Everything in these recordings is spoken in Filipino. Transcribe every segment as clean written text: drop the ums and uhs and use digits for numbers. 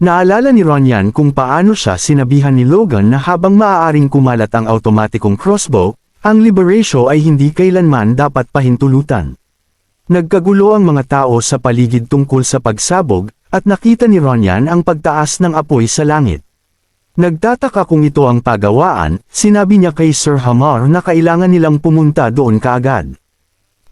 Naalala ni Ronyan kung paano siya sinabihan ni Logan na habang maaaring kumalat ang automatikong crossbow, ang liberatio ay hindi kailanman dapat pahintulutan. Nagkagulo ang mga tao sa paligid tungkol sa pagsabog, at nakita ni Ronyan ang pagtaas ng apoy sa langit. Nagtataka kung ito ang pagawaan, sinabi niya kay Sir Hamar na kailangan nilang pumunta doon kaagad.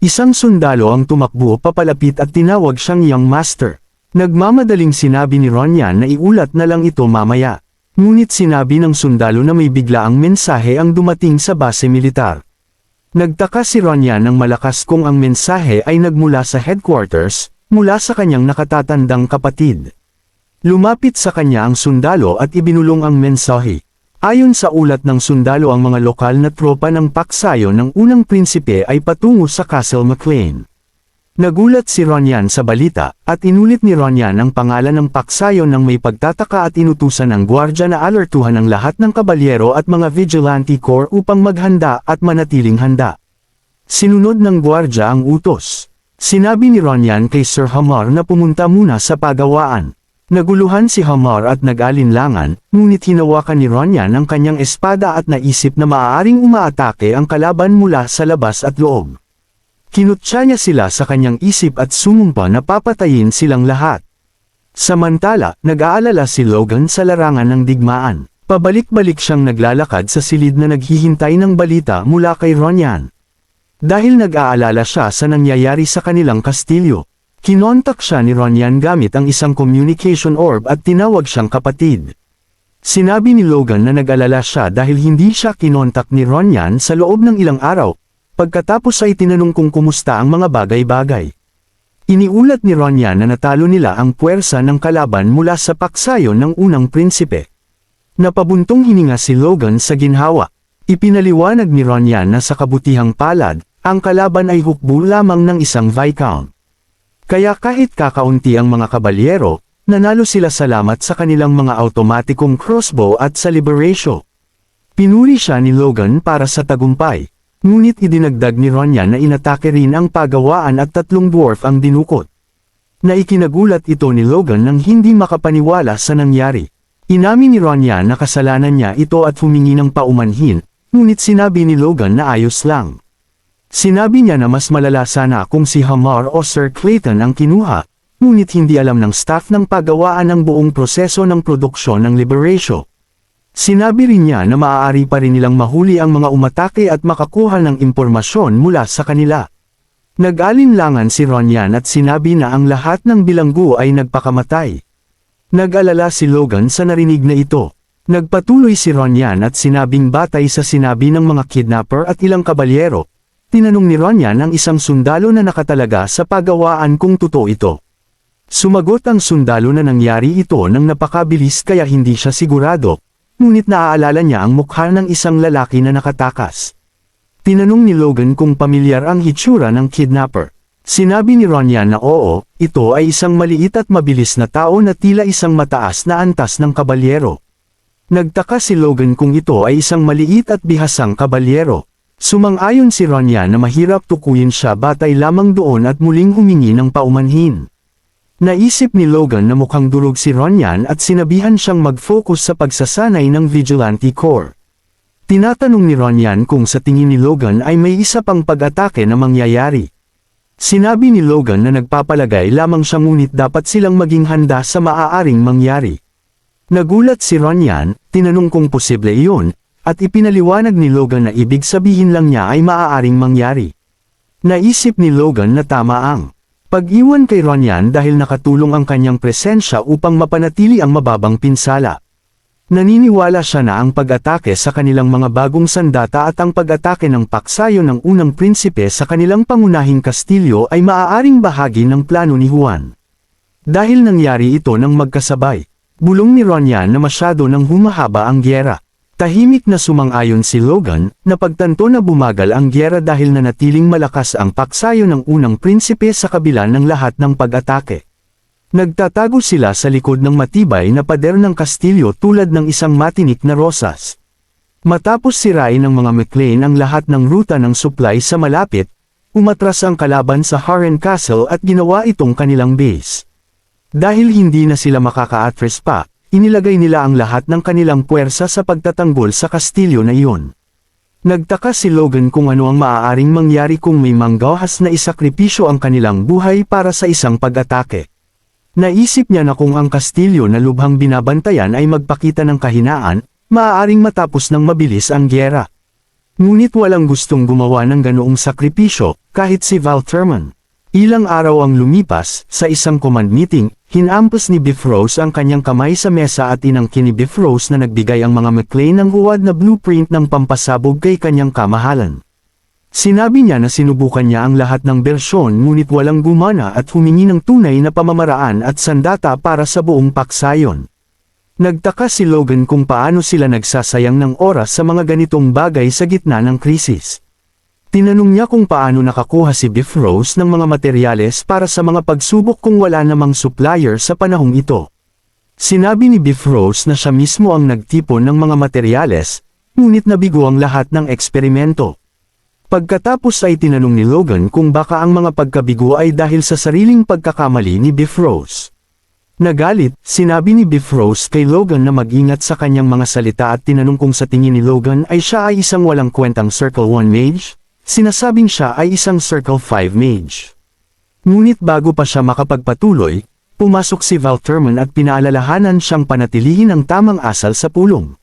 Isang sundalo ang tumakbo papalapit at tinawag siyang Young Master. Nagmamadaling sinabi ni Ronyan na iulat na lang ito mamaya. Ngunit sinabi ng sundalo na may biglaang mensahe ang dumating sa base militar. Nagtaka si Ronyan ng malakas kung ang mensahe ay nagmula sa headquarters, mula sa kanyang nakatatandang kapatid. Lumapit sa kanya ang sundalo at ibinulong ang mensahe. Ayon sa ulat ng sundalo, ang mga lokal na tropa ng paksayo ng unang prinsipe ay patungo sa Castle McLean. Nagulat si Ronyan sa balita, at inulit ni Ronyan ang pangalan ng paksayo ng may pagtataka at inutusan ng gwardya na alertuhan ang lahat ng kabalyero at mga vigilante corps upang maghanda at manatiling handa. Sinunod ng gwardya ang utos. Sinabi ni Ronyan kay Sir Hamar na pumunta muna sa pagawaan. Naguluhan si Hamar at nag-alinlangan, ngunit hinawakan ni Ronyan ang kanyang espada at naisip na maaaring umaatake ang kalaban mula sa labas at loob. Kinutya niya sila sa kanyang isip at sumumpa na papatayin silang lahat. Samantala, nag-aalala si Logan sa larangan ng digmaan. Pabalik-balik siyang naglalakad sa silid na naghihintay ng balita mula kay Ronyan. Dahil nag-aalala siya sa nangyayari sa kanilang kastilyo, kinontak siya ni Ronyan gamit ang isang communication orb at tinawag siyang kapatid. Sinabi ni Logan na nag-alala siya dahil hindi siya kinontak ni Ronyan sa loob ng ilang araw. Pagkatapos ay tinanong kung kumusta ang mga bagay-bagay. Iniulat ni Ronyan na natalo nila ang puwersa ng kalaban mula sa paksayo ng unang prinsipe. Napabuntong hininga si Logan sa ginhawa. Ipinaliwanag ni Ronyan na sa kabutihang palad, ang kalaban ay hukbo lamang ng isang viscount. Kaya kahit kakaunti ang mga kabalyero, nanalo sila salamat sa kanilang mga automatikong crossbow at sa liberatio. Pinuri siya ni Logan para sa tagumpay. Ngunit idinagdag ni Ronyan na inatake rin ang pagawaan at 3 dwarf ang dinukot. Naikinagulat ito ni Logan nang hindi makapaniwala sa nangyari. Inamin ni Ronyan na kasalanan niya ito at humingi ng paumanhin, ngunit sinabi ni Logan na ayos lang. Sinabi niya na mas malala sana kung si Hamar o Sir Clayton ang kinuha, ngunit hindi alam ng staff ng pagawaan ang buong proseso ng produksyon ng liberatio. Sinabi rin niya na maaari pa rin nilang mahuli ang mga umatake at makakuha ng impormasyon mula sa kanila. Nag-alinlangan si Ronyan at sinabi na ang lahat ng bilanggo ay nagpakamatay. Nag-alala si Logan sa narinig na ito. Nagpatuloy si Ronyan at sinabing batay sa sinabi ng mga kidnapper at ilang kabalyero. Tinanong ni Ronyan ang isang sundalo na nakatalaga sa pagawaan kung totoo ito. Sumagot ang sundalo na nangyari ito nang napakabilis kaya hindi siya sigurado. Ngunit naaalala niya ang mukha ng isang lalaki na nakatakas. Tinanong ni Logan kung pamilyar ang hitsura ng kidnapper. Sinabi ni Ronyan na oo, ito ay isang maliit at mabilis na tao na tila isang mataas na antas ng kabalyero. Nagtaka si Logan kung ito ay isang maliit at bihasang kabalyero. Sumang-ayon si Ronyan na mahirap tukuyin siya batay lamang doon at muling humingi ng paumanhin. Naisip ni Logan na mukhang durog si Ronyan at sinabihan siyang mag-focus sa pagsasanay ng Vigilante Corps. Tinatanong ni Ronyan kung sa tingin ni Logan ay may isa pang pag-atake na mangyayari. Sinabi ni Logan na nagpapalagay lamang siya ngunit dapat silang maging handa sa maaaring mangyari. Nagulat si Ronyan, tinanong kung posible iyon, at ipinaliwanag ni Logan na ibig sabihin lang niya ay maaaring mangyari. Naisip ni Logan na tama ang pag-iwan kay Ronyan dahil nakatulong ang kanyang presensya upang mapanatili ang mababang pinsala. Naniniwala siya na ang pag-atake sa kanilang mga bagong sandata at ang pag-atake ng paksayo ng unang prinsipe sa kanilang pangunahing kastilyo ay maaaring bahagi ng plano ni Juan. Dahil nangyari ito ng magkasabay, bulong ni Ronyan na masyado nang humahaba ang gyera. Tahimik na sumang-ayon si Logan, na pagtanto na bumagal ang gyera dahil nanatiling malakas ang paksayo ng unang prinsipe sa kabila ng lahat ng pag-atake. Nagtatago sila sa likod ng matibay na pader ng kastilyo tulad ng isang matinik na rosas. Matapos sirain ng mga McLean ang lahat ng ruta ng supply sa malapit, umatras ang kalaban sa Harren Castle at ginawa itong kanilang base. Dahil hindi na sila makaka-atras pa, inilagay nila ang lahat ng kanilang puwersa sa pagtatanggol sa kastilyo na iyon. Nagtaka si Logan kung ano ang maaaring mangyari kung may manggahas na isakripisyo ang kanilang buhay para sa isang pag-atake. Naisip niya na kung ang kastilyo na lubhang binabantayan ay magpakita ng kahinaan, maaaring matapos ng mabilis ang gyera. Ngunit walang gustong gumawa ng ganoong sakripisyo, kahit si Val Thurman. Ilang araw ang lumipas, sa isang command meeting, hinampas ni Bifrost ang kanyang kamay sa mesa at inangkin ni Bifrost na nagbigay ang mga McLean ng huwad na blueprint ng pampasabog kay kanyang kamahalan. Sinabi niya na sinubukan niya ang lahat ng bersyon ngunit walang gumana at humingi ng tunay na pamamaraan at sandata para sa buong paksayon. Nagtaka si Logan kung paano sila nagsasayang ng oras sa mga ganitong bagay sa gitna ng krisis. Tinanong niya kung paano nakakuha si Bifrost ng mga materyales para sa mga pagsubok kung wala namang supplier sa panahong ito. Sinabi ni Bifrost na siya mismo ang nagtipon ng mga materyales, ngunit nabigo ang lahat ng eksperimento. Pagkatapos ay tinanong ni Logan kung baka ang mga pagkabigo ay dahil sa sariling pagkakamali ni Bifrost. Nagalit, sinabi ni Bifrost kay Logan na mag-ingat sa kanyang mga salita at tinanong kung sa tingin ni Logan ay siya ay isang walang kwentang Circle 1 mage, sinasabing siya ay isang Circle 5 mage. Ngunit bago pa siya makapagpatuloy, pumasok si Val Thurman at pinaalalahanan siyang panatilihin ang tamang asal sa pulong.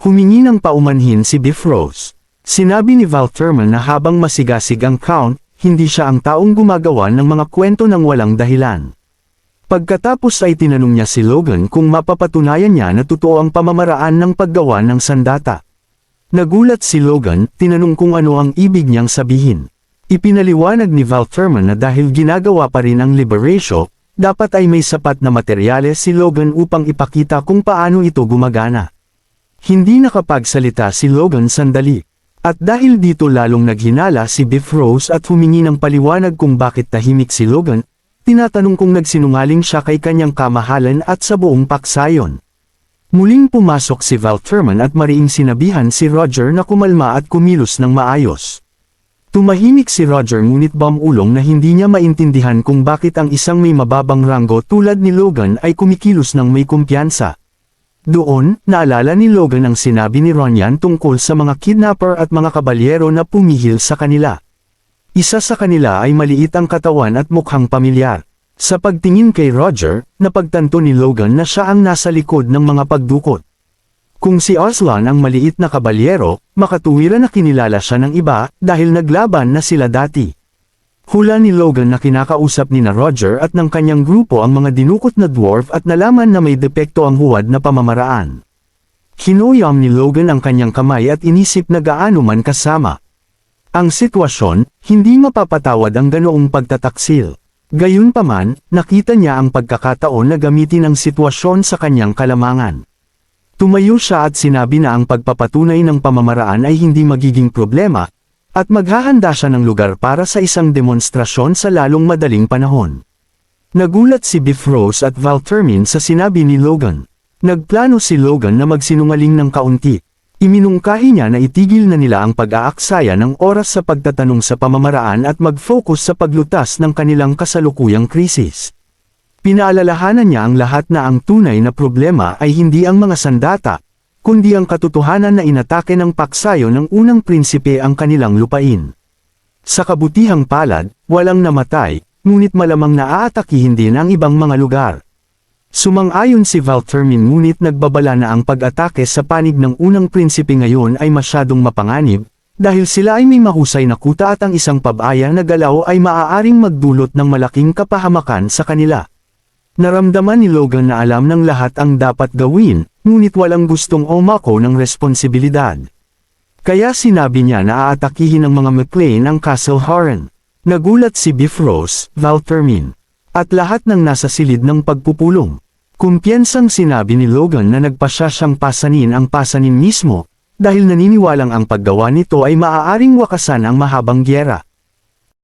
Humingi ng paumanhin si Bifrost. Sinabi ni Val Thurman na habang masigasig ang Count, hindi siya ang taong gumagawa ng mga kwento ng walang dahilan. Pagkatapos ay tinanong niya si Logan kung mapapatunayan niya na totoo ang pamamaraan ng paggawa ng sandata. Nagulat si Logan, tinanong kung ano ang ibig niyang sabihin. Ipinaliwanag ni Val Thurman na dahil ginagawa pa rin ang liberation, dapat ay may sapat na materyales si Logan upang ipakita kung paano ito gumagana. Hindi nakapagsalita si Logan sandali. At dahil dito lalong naghinala si Bifrost at humingi ng paliwanag kung bakit tahimik si Logan, tinatanong kung nagsinungaling siya kay kanyang kamahalan at sa buong paksayon. Muling pumasok si Val Thurman at mariing sinabihan si Roger na kumalma at kumilos ng maayos. Tumahimik si Roger ngunit bamulong na hindi niya maintindihan kung bakit ang isang may mababang ranggo tulad ni Logan ay kumikilos ng may kumpiyansa. Doon, naalala ni Logan ang sinabi ni Ronyan tungkol sa mga kidnapper at mga kabalyero na pumihil sa kanila. Isa sa kanila ay maliit ang katawan at mukhang pamilyar. Sa pagtingin kay Roger, napagtanto ni Logan na siya ang nasa likod ng mga pagdukot. Kung si Aslan ang maliit na kabalyero, makatuwiran na kinilala siya ng iba dahil naglaban na sila dati. Hula ni Logan na kinakausap ni na Roger at ng kanyang grupo ang mga dinukot na dwarf at nalaman na may depekto ang huwad na pamamaraan. Kinuyam ni Logan ang kanyang kamay at inisip na gaano man kasama. Ang sitwasyon, hindi mapapatawad ang ganoong pagtataksil. Gayunpaman, nakita niya ang pagkakataon na gamitin ang sitwasyon sa kanyang kalamangan. Tumayo siya at sinabi na ang pagpapatunay ng pamamaraan ay hindi magiging problema, at maghahanda siya ng lugar para sa isang demonstrasyon sa lalong madaling panahon. Nagulat si Bifrost at Val Thurman sa sinabi ni Logan. Nagplano si Logan na magsinungaling ng kaunti. Iminungkahi niya na itigil na nila ang pag-aaksaya ng oras sa pagtatanong sa pamamaraan at mag-focus sa paglutas ng kanilang kasalukuyang krisis. Pinaalalahanan niya ang lahat na ang tunay na problema ay hindi ang mga sandata, kundi ang katotohanan na inatake ng paksayo ng unang prinsipe ang kanilang lupain. Sa kabutihang palad, walang namatay, ngunit malamang naaatakihin din ang ibang mga lugar. Sumang-ayon si Val Thurman ngunit nagbabala na ang pag-atake sa panig ng unang prinsipe ngayon ay masyadong mapanganib, dahil sila ay may mahusay na kuta at ang isang pabaya na galaw ay maaaring magdulot ng malaking kapahamakan sa kanila. Naramdaman ni Logan na alam ng lahat ang dapat gawin, ngunit walang gustong umako ng responsibilidad. Kaya sinabi niya na aatakihin ng mga McLean ang Castle Harren. Nagulat si Bifrost, Val Thurman, at lahat ng nasa silid ng pagpupulong. Kumpiyansang sinabi ni Logan na nagpasya siyang pasanin ang pasanin mismo, dahil naniniwalang ang paggawa nito ay maaaring wakasan ang mahabang gyera.